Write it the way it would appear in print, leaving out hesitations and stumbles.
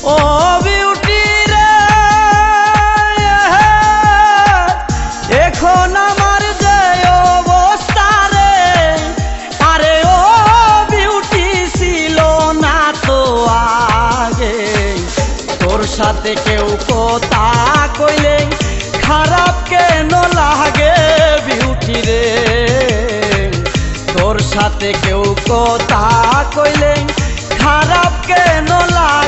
ও beauty রে, এখন আমার যে অবস্থা রে, আরে ও বিউটি ছিল না তো আগে। তোর সাথে কেউ কথা কইলে খারাপ কেন লাগে বিউটি রে, তোর সাথে কেউ কথা কইলে খারাপ কেন লাগে।